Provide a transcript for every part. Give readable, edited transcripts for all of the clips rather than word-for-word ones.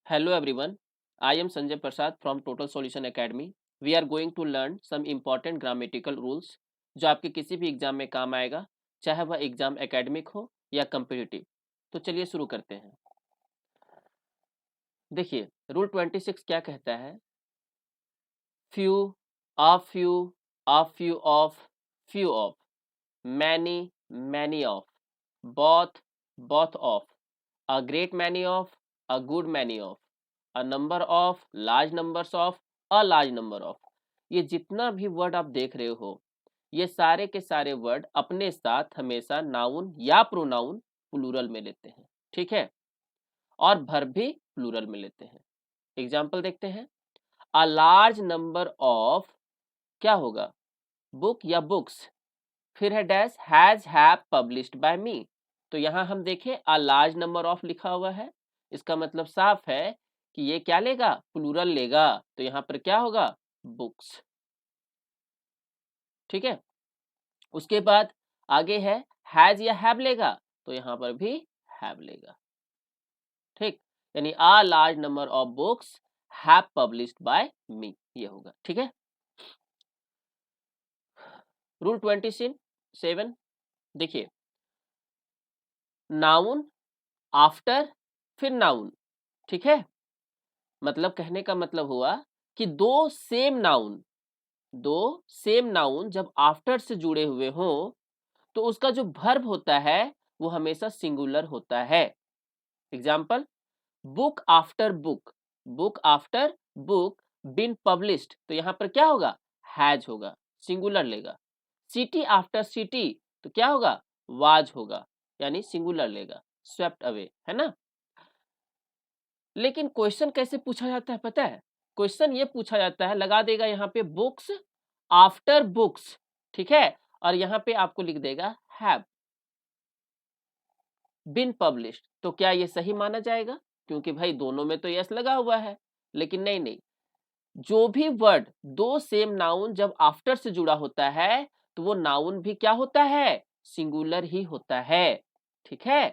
Hello everyone, I am Sanjay Prasad from Total Solution Academy. We are going to learn some important grammatical rules जो आपके किसी भी exam में काम आएगा, चाहे वह एग्जाम एकेडमिक हो या कम्पिटिटिव। तो चलिए शुरू करते हैं। देखिए रूल 26 क्या कहता है? Few, a few, a few of, many, many of, both of, a great many of, a good many of, a number of, large numbers of, a large number of। ये जितना भी वर्ड आप देख रहे हो, ये सारे के सारे वर्ड अपने साथ हमेशा नाउन या प्रोनाउन प्लूरल में लेते हैं, ठीक है? और वर्ब भी प्लूरल में लेते हैं। एग्जाम्पल देखते हैं। अ लार्ज नंबर ऑफ क्या होगा? बुक या बुक्स, फिर है dash has have published by me. तो यहां हम देखें अ लार्ज नंबर ऑफ लिखा हुआ है, इसका मतलब साफ है कि ये क्या लेगा? प्लूरल लेगा। तो यहां पर क्या होगा? बुक्स, ठीक है। उसके बाद आगे है हैज या हैव लेगा, तो यहां पर भी हैव लेगा, ठीक। यानी a large number of books have published by me, ये होगा, ठीक है। रूल 27 देखिए, नाउन आफ्टर फिर नाउन, ठीक है। मतलब कहने का मतलब हुआ कि दो सेम नाउन जब आफ्टर से जुड़े हुए हों तो उसका जो वर्ब होता है वो हमेशा सिंगुलर होता है। Example, book after book, book after book been published, तो यहां पर क्या होगा? हैज होगा, सिंगुलर लेगा। सिटी आफ्टर सिटी, तो क्या होगा? वाज होगा, यानी सिंगुलर लेगा। स्वेप्ट अवे, है ना। लेकिन क्वेश्चन कैसे पूछा जाता है पता है? क्वेश्चन ये पूछा जाता है, लगा देगा यहाँ पे बुक्स आफ्टर बुक्स, ठीक है, और यहाँ पे आपको लिख देगा हैव बीन पब्लिश्ड। तो क्या ये सही माना जाएगा? क्योंकि भाई दोनों में तो यस लगा हुआ है। लेकिन नहीं, जो भी वर्ड दो सेम नाउन जब आफ्टर से जुड़ा होता है तो वो नाउन भी क्या होता है? सिंगुलर ही होता है, ठीक है।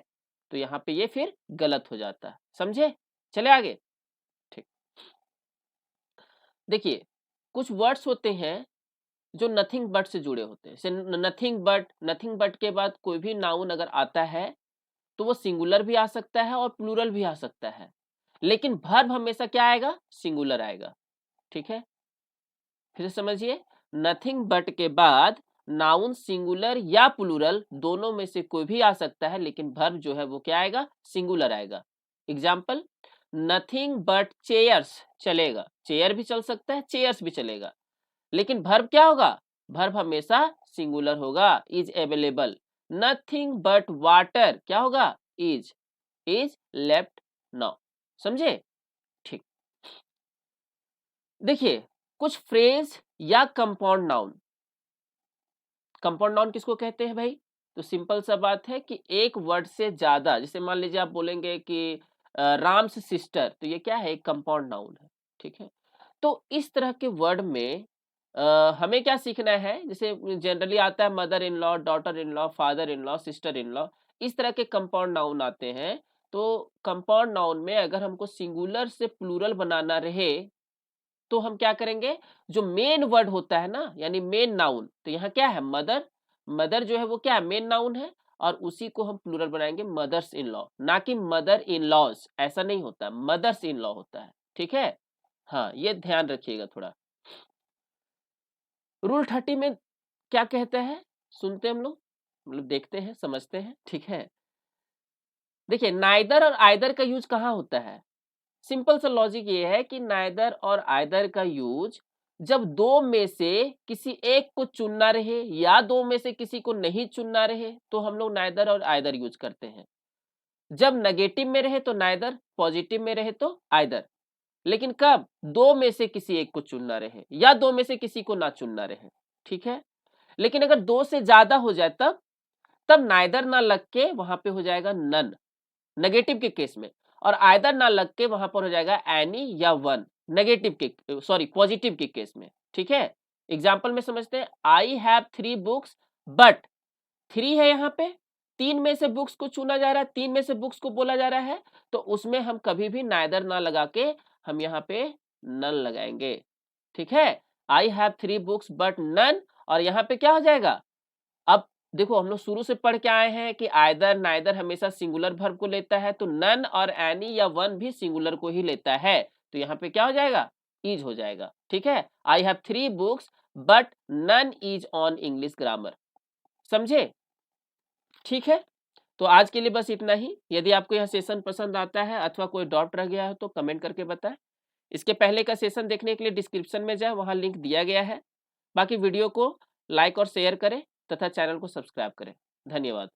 तो यहाँ पे ये फिर गलत हो जाता है, समझे? चले आगे, ठीक। देखिए कुछ वर्ड्स होते हैं जो नथिंग बट से जुड़े होते हैं। नथिंग बट के बाद कोई भी नाउन अगर आता है तो वो सिंगुलर भी आ सकता है और प्लूरल भी आ सकता है, लेकिन वर्ब हमेशा क्या आएगा? सिंगुलर आएगा, ठीक है। फिर समझिए, नथिंग बट के बाद नाउन सिंगुलर या प्लूरल दोनों में से कोई भी आ सकता है, लेकिन वर्ब जो है वो क्या आएगा? सिंगुलर आएगा। एग्जाम्पल, नथिंग बट चेयर्स चलेगा, चेयर भी चल सकता है, चेयर्स भी चलेगा, लेकिन वर्ब क्या होगा? वर्ब हमेशा सिंगुलर होगा। Is available, nothing but water क्या होगा? इज लेफ्ट नाउ, समझे? ठीक। देखिए कुछ फ्रेज या कंपाउंड नाउन किसको कहते हैं भाई? तो सिंपल सा बात है कि एक वर्ड से ज्यादा, जैसे मान लीजिए आप बोलेंगे कि राम्स सिस्टर, तो ये क्या है? एक कंपाउंड नाउन है, ठीक है। तो इस तरह के वर्ड में हमें क्या सीखना है? जैसे जनरली आता है mother in law, daughter in law, father in law, sister in law, इस तरह के कंपाउंड नाउन आते हैं। तो कंपाउंड नाउन में अगर हमको सिंगुलर से प्लूरल बनाना रहे तो हम क्या करेंगे? जो मेन वर्ड होता है ना, यानी मेन नाउन, तो यहाँ क्या है? मदर। मदर जो है वो क्या है? मेन नाउन है, और उसी को हम प्लूरल बनाएंगे मदर्स इन लॉ, ना कि मदर इन लॉज। ऐसा नहीं होता, मदर्स इन लॉ होता है, ठीक है। हाँ, ये ध्यान रखिएगा थोड़ा। रूल 30 में क्या कहते हैं? सुनते हैं हम लोग, मतलब देखते हैं, समझते हैं, ठीक है। देखिए नाइदर और आइदर का यूज कहाँ होता है? सिंपल सा लॉजिक ये है कि नाइदर और आइदर का यूज जब दो में से किसी एक को चुनना रहे या दो में से किसी को नहीं चुनना रहे तो हम लोग नाइदर और आइदर यूज करते हैं। जब नेगेटिव में रहे तो नाइदर, पॉजिटिव में रहे तो आइदर। लेकिन कब? दो में से किसी एक को चुनना रहे या दो में से किसी को ना चुनना रहे, ठीक है। लेकिन अगर दो से ज्यादा हो जाए तब नाइदर ना लग के वहां पे हो जाएगा नन, नेगेटिव के केस में, और आइदर ना लग के वहां पर हो जाएगा एनी या वन, नेगेटिव के सॉरी पॉजिटिव के केस में, ठीक है। एग्जाम्पल में समझते हैं। आई हैव 3 बुक्स बट 3 है यहाँ पे, 3 में से बुक्स को चुना जा रहा है, 3 में से बुक्स को बोला जा रहा है, तो उसमें हम कभी भी नाइदर ना लगा के हम यहाँ पे नन लगाएंगे। ठीक है, I have 3 books but none, और यहाँ पे क्या हो जाएगा? अब देखो हम लोग शुरू से पढ़ के आए हैं कि आइदर नाइदर हमेशा सिंगुलर वर्ब को लेता है, तो नन और एनी या वन भी सिंगुलर को ही लेता है, तो यहाँ पे क्या हो जाएगा? इज हो जाएगा। ठीक है, I have 3 books but none is on English grammar. समझे? ठीक है, तो आज के लिए बस इतना ही। यदि आपको यह सेशन पसंद आता है अथवा कोई डाउट रह गया हो तो कमेंट करके बताएं। इसके पहले का सेशन देखने के लिए डिस्क्रिप्शन में जाए, वहां लिंक दिया गया है। बाकी वीडियो को लाइक और शेयर करें तथा चैनल को सब्सक्राइब करें। धन्यवाद।